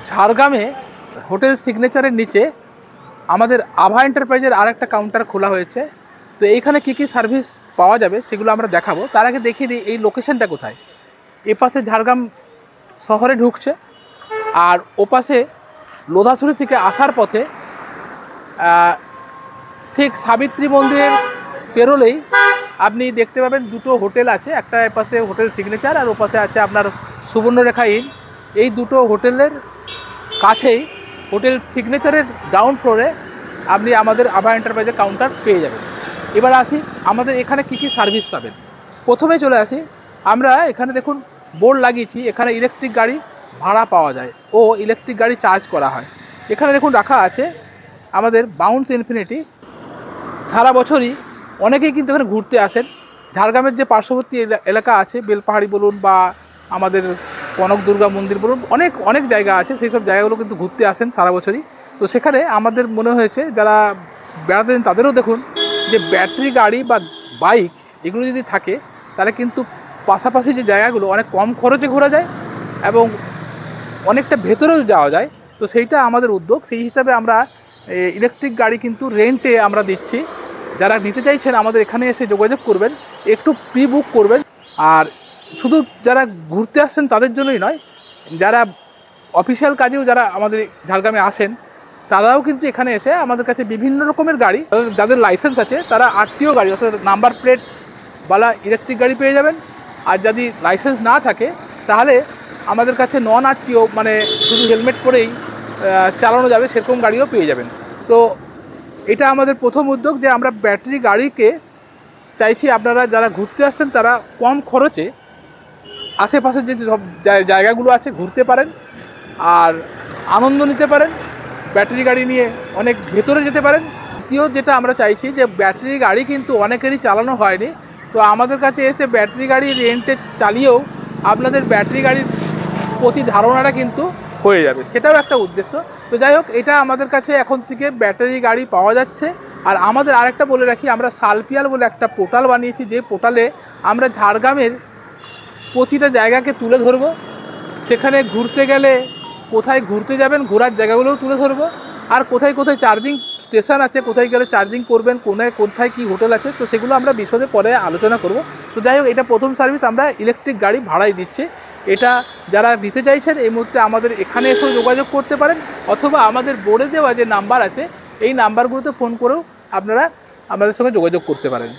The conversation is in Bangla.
ঝাড়গ্রামে হোটেল সিগনেচারের নিচে আমাদের আভা এন্টারপ্রাইজের আরেকটা কাউন্টার খোলা হয়েছে। তো এইখানে কী কী সার্ভিস পাওয়া যাবে সেগুলো আমরা দেখাবো। তার আগে দেখিয়ে দিই এই লোকেশনটা কোথায়। এ পাশে ঝাড়গ্রাম শহরে ঢুকছে, আর ওপাশে লোধাশুরি থেকে আসার পথে ঠিক সাবিত্রী মন্দিরের পেরোলেই আপনি দেখতে পাবেন দুটো হোটেল আছে। একটা এপাশে হোটেল সিগনেচার আর ওপাশে আছে আপনার সুবর্ণরেখা ইন। এই দুটো হোটেলের কাছেই হোটেল সিগনেচারের গ্রাউন্ড ফ্লোরে আপনি আমাদের আভা এন্টারপ্রাইজের কাউন্টার পেয়ে যাবেন। এবার আসি আমাদের এখানে কী কী সার্ভিস পাবেন। প্রথমে চলে আসি, আমরা এখানে দেখুন বোর্ড লাগিয়েছি, এখানে ইলেকট্রিক গাড়ি ভাড়া পাওয়া যায় ও ইলেকট্রিক গাড়ি চার্জ করা হয়। এখানে দেখুন রাখা আছে আমাদের বাউন্স ইনফিনিটি। সারা বছরই অনেকেই কিন্তু এখানে ঘুরতে আসেন। ঝাড়গ্রামের যে পার্শ্ববর্তী এলাকা আছে, বেলপাহাড়ি বলুন বা আমাদের কনক দুর্গা মন্দির বলুন, অনেক অনেক জায়গা আছে, সেই সব জায়গাগুলো কিন্তু ঘুরতে আসেন সারা বছরই। তো সেখানে আমাদের মনে হয়েছে যারা বেড়াতে দেন তাদেরও দেখুন যে ব্যাটারি গাড়ি বা বাইক এগুলো যদি থাকে তাহলে কিন্তু পাশাপাশি যে জায়গাগুলো অনেক কম খরচে ঘোরা যায় এবং অনেকটা ভেতরেও যাওয়া যায়। তো সেইটা আমাদের উদ্যোগ। সেই হিসাবে আমরা ইলেকট্রিক গাড়ি কিন্তু রেন্টে আমরা দিচ্ছি। যারা নিতে চাইছেন আমাদের এখানে এসে যোগাযোগ করবেন, একটু প্রি বুক করবেন। আর শুধু যারা ঘুরতে আসছেন তাদের জন্যই নয়, যারা অফিসিয়াল কাজেও যারা আমাদের ঝাড়গ্রামে আসেন তারাও কিন্তু এখানে এসে আমাদের কাছে বিভিন্ন রকমের গাড়ি, যাদের লাইসেন্স আছে তারা আরটিও গাড়ি অর্থাৎ নাম্বার প্লেট বালা ইলেকট্রিক গাড়ি পেয়ে যাবেন। আর যদি লাইসেন্স না থাকে তাহলে আমাদের কাছে নন আরটিও মানে শুধু হেলমেট পরেই চালানো যাবে সেরকম গাড়িও পেয়ে যাবেন। তো এটা আমাদের প্রথম উদ্যোগ যে আমরা ব্যাটারি গাড়িকে চাইছি আপনারা যারা ঘুরতে আসছেন তারা কম খরচে আশেপাশে যে সব জায়গাগুলো আছে ঘুরতে পারেন আর আনন্দ নিতে পারেন, ব্যাটারি গাড়ি নিয়ে অনেক ভেতরে যেতে পারেন। দ্বিতীয় যেটা আমরা চাইছি যে ব্যাটারি গাড়ি কিন্তু অনেকেরই চালানো হয়নি, তো আমাদের কাছে এসে ব্যাটারি গাড়ি রেন্টে চালিয়েও আপনাদের ব্যাটারি গাড়ির প্রতি ধারণাটা কিন্তু হয়ে যাবে, সেটাও একটা উদ্দেশ্য। তো যাই হোক, এটা আমাদের কাছে এখন থেকে ব্যাটারি গাড়ি পাওয়া যাচ্ছে। আর আমাদের আরেকটা বলে রাখি, আমরা সালপিয়াল বলে একটা পোর্টাল বানিয়েছি, যে পোর্টালে আমরা ঝাড়গ্রামের প্রতিটা জায়গাকে তুলে ধরবো। সেখানে ঘুরতে গেলে কোথায় ঘুরতে যাবেন ঘোরার জায়গাগুলোও তুলে ধরবো, আর কোথায় কোথায় চার্জিং স্টেশন আছে, কোথায় গেলে চার্জিং করবেন, কোথায় কী হোটেল আছে, তো সেগুলো আমরা বিশদে পরে আলোচনা করব। তো যাই হোক, এটা প্রথম সার্ভিস আমরা ইলেকট্রিক গাড়ি ভাড়াই দিচ্ছি। এটা যারা নিতে চাইছেন এই মুহূর্তে আমাদের এখানে এসেও যোগাযোগ করতে পারেন, অথবা আমাদের বোর্ডে দেওয়া যে নাম্বার আছে এই নাম্বারগুলোতে ফোন করেও আপনারা আমাদের সঙ্গে যোগাযোগ করতে পারেন।